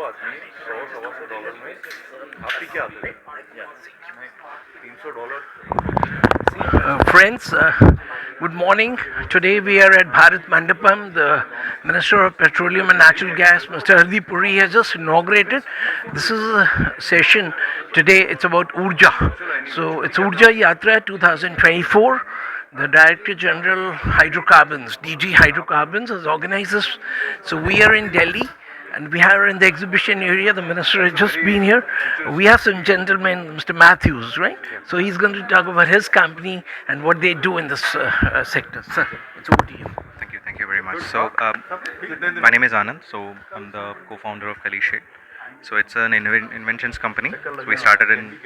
आदमी 100-125 में आप पी के आते थे $300 Friends, good morning. Today we are at Bharat Mandapam. The Minister of Petroleum and Natural Gas, Mr. Hardeep Puri, has just inaugurated. This is a session today. It's about Urja. So it's Urja Yatra 2024. The Director General Hydrocarbons, DG Hydrocarbons, has organized this. So we are in Delhi. And we are in the exhibition area. The minister has just been here. We have some gentleman, Mr. Matthews, right? So he's going to talk about his company and what they do in this sector. Sir, it's over to you. Thank you very much. So, my name is Anand. So, I'm the co-founder of Kalishe. So, it's an inventions company. So we started in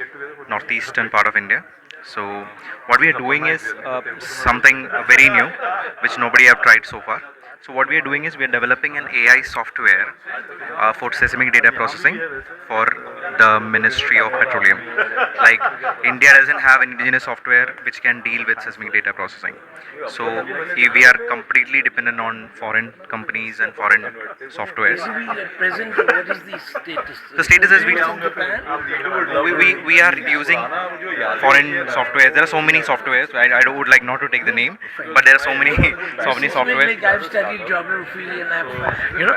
northeastern part of India. So, what we are doing is something very new, which nobody have tried so far. So what we are doing is we are developing an AI software for seismic data processing for the Ministry of Petroleum. Like India doesn't have an indigenous software which can deal with seismic data processing. So we are completely dependent on foreign companies and foreign softwares. At present, what is the status? The status is we are using foreign softwares. There are so many softwares. I would like not to take the name, but there are so many softwares. I've studied geography and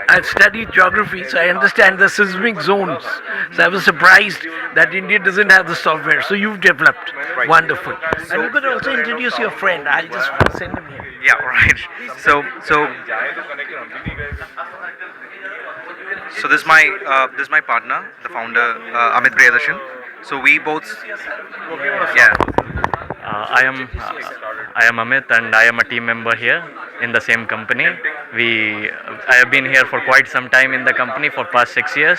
I've studied geography, so I understand the seismic zones. So I was surprised that India doesn't have the software. So you've developed. Right. Wonderful. And you could also introduce your friend. I'll just send him here. Yeah, right. So this is my partner, the founder, Amit Priyadarshan. So we both, yeah. I am Amit, and I am a team member here in the same company. I have been here for quite some time in the company for past 6 years,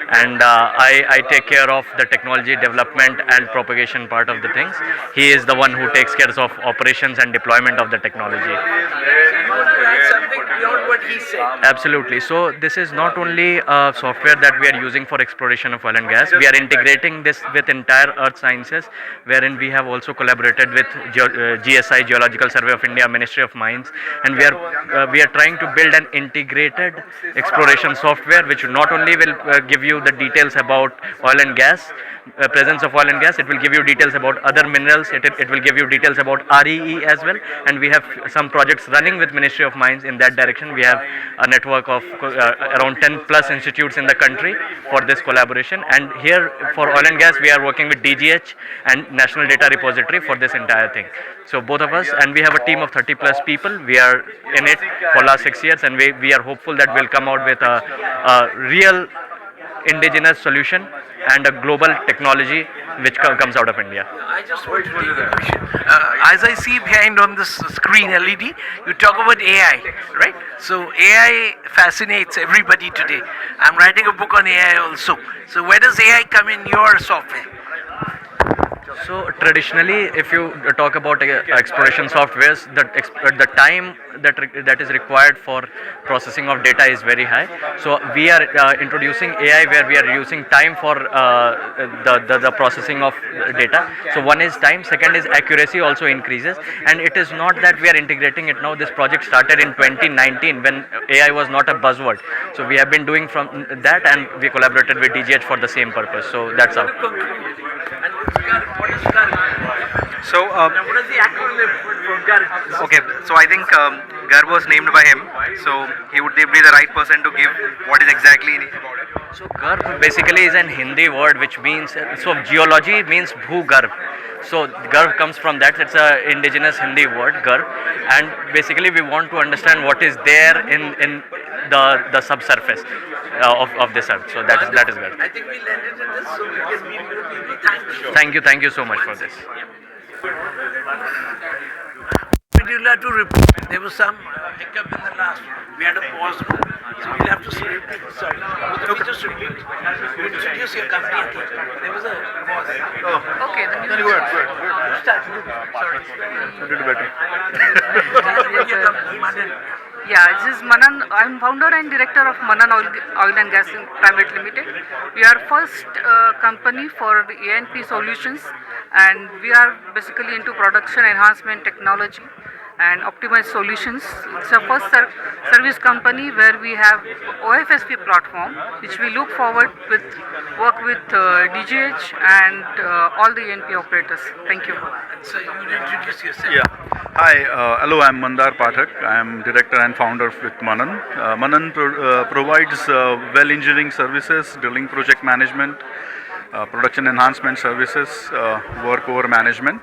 and I take care of the technology development and propagation part of the things. He is the one who takes care of operations and deployment of the technology. Absolutely. So this is not only a software that we are using for exploration of oil and gas. We are integrating this with entire earth sciences, wherein we have also collaborated with GSI, Geological Survey of India, Ministry of Mines, and we are trying to build an integrated exploration software which not only will give you the details about oil and gas, presence of oil and gas. It will give you details about other minerals. It will give you details about REE as well. And we have some projects running with Ministry of Mines in that direction. We have a network of around 10 plus institutes in the country for this collaboration. And here for oil and gas, we are working with DGH and National Data Repository for this entire thing. So both of us, and we have a team of 30 plus people. We are in it for last 6 years, and we are hopeful that we'll come out with a real indigenous solution and a global technology which comes out of India. I just want to take a question. As I see behind on this screen LED, you talk about AI, right? So AI fascinates everybody today. I'm writing a book on AI also. So where does AI come in your software? So traditionally, if you talk about exploration softwares, the time that is required for processing of data is very high. So we are introducing AI where we are using time for the processing of data. So one is time, second is accuracy also increases, and it is not that we are integrating it now. This project started in 2019 when AI was not a buzzword. So we have been doing from that, and we collaborated with DGH for the same purpose. So that's how. So, What is the acronym for GARG? okay, so I think Garb was named by him, so he would be the right person to give what is exactly about it. So Garb basically is an Hindi word which means, so geology means Bhu-Garb. So Garb comes from that. It's a indigenous Hindi word, Garb, and basically we want to understand what is there in the subsurface of this earth. So that is Garb. I think we landed in this, so we can meet with people. Thank you so much for this. You'll have to repeat. There was some hiccup in the last one. We had a pause room. So we'll have to repeat. Sorry. Okay, just repeat. You introduce your company again. There was a pause. Oh. Okay, then you go ahead. Start. Sorry. I did better. Your company, Manan. Yeah, this is Manan. I'm founder and director of Manan Oil and Gas Private Limited. We are first company for the A&P solutions, and we are basically into production enhancement technology. and optimized solutions. It's the first service company where we have OFSP platform, which we look forward with work with DGH and all the ENP operators. Thank you. So you would introduce yourself. Yeah. Hi, hello, I'm Mandar Pathak. I am director and founder with Manan. Manan provides well engineering services, drilling project management, production enhancement services, work over management.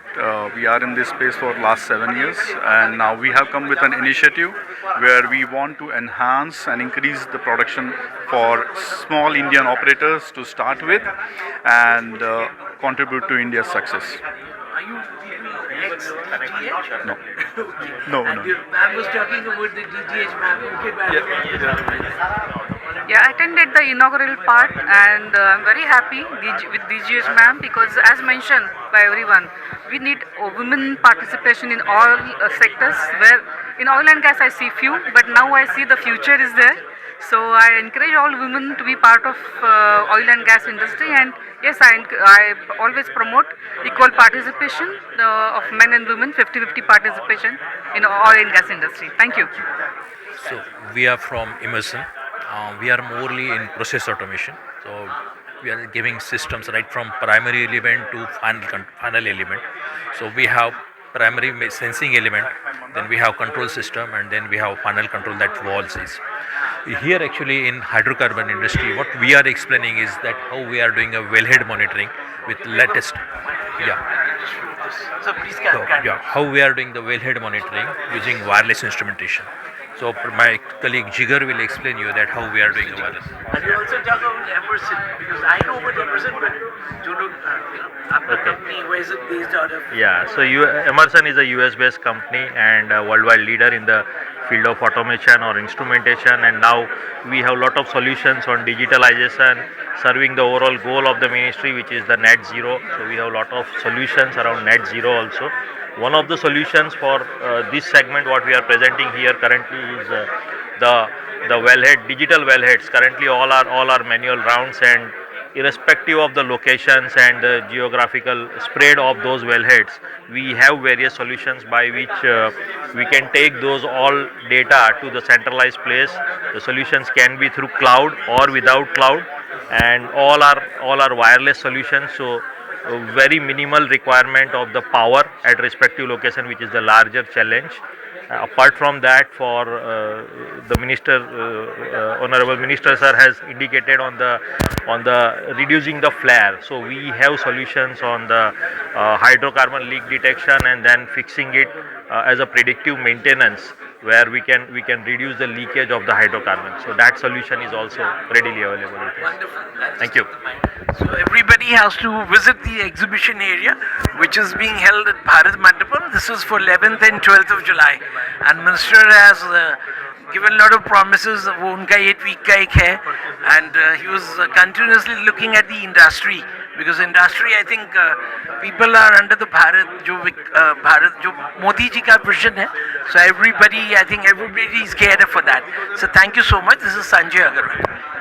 We are in this space for last 7 years, and now we have come with an initiative where we want to enhance and increase the production for small Indian operators to start with and contribute to India's success. Are you ex-DGH? No. No, And no. ma'am was talking about the DGH, ma'am. Okay, ma'am. Yeah, I attended the inaugural part and I'm very happy with DGH ma'am because as mentioned by everyone, we need women participation in all sectors where in oil and gas I see few, but now I see the future is there. So I encourage all women to be part of oil and gas industry, and yes, I always promote equal participation of men and women, 50-50 participation in oil and gas industry. Thank you. So we are from Emerson. We are morely in process automation. So we are giving systems right from primary element to final element. So we have primary sensing element, then we have control system, and then we have final control that valves is. Here actually in hydrocarbon industry, what we are explaining is that how we are doing a wellhead monitoring with latest, So please how we are doing the wellhead monitoring using wireless instrumentation. So my colleague Jigar will explain you that how we are doing the wireless. And you also talk about Emerson, because I know about Emerson, but you know, आपका company, where is it based out of? Yeah, so Emerson is a US based company and a worldwide leader in the field of automation or instrumentation, and now we have a lot of solutions on digitalization serving the overall goal of the ministry, which is the net zero. So we have a lot of solutions around net zero also. One of the solutions for this segment what we are presenting here currently is the wellhead, digital wellheads. Currently all are manual rounds, and irrespective of the locations and the geographical spread of those wellheads, we have various solutions by which we can take those all data to the centralized place. The solutions can be through cloud or without cloud, and all are wireless solutions. So very minimal requirement of the power at respective location, which is the larger challenge. Apart from that, for the minister, honorable minister sir has indicated on the reducing the flare. So we have solutions on the hydrocarbon leak detection and then fixing it as a predictive maintenance, where we can reduce the leakage of the hydrocarbon. So that solution is also readily available. Wonderful. Thank you. So everybody has to visit the exhibition area, which is being held at Bharat Mandapam. This is for 11th and 12th of July, and Minister has given a lot of promises. वो उनका 8 week का एक है, and he was continuously looking at the industry, because industry, I think people are under the Bharat जो मोदी जी का vision है. So everybody, I think everybody is geared up for that. So thank you so much. This is Sanjay Agarwal.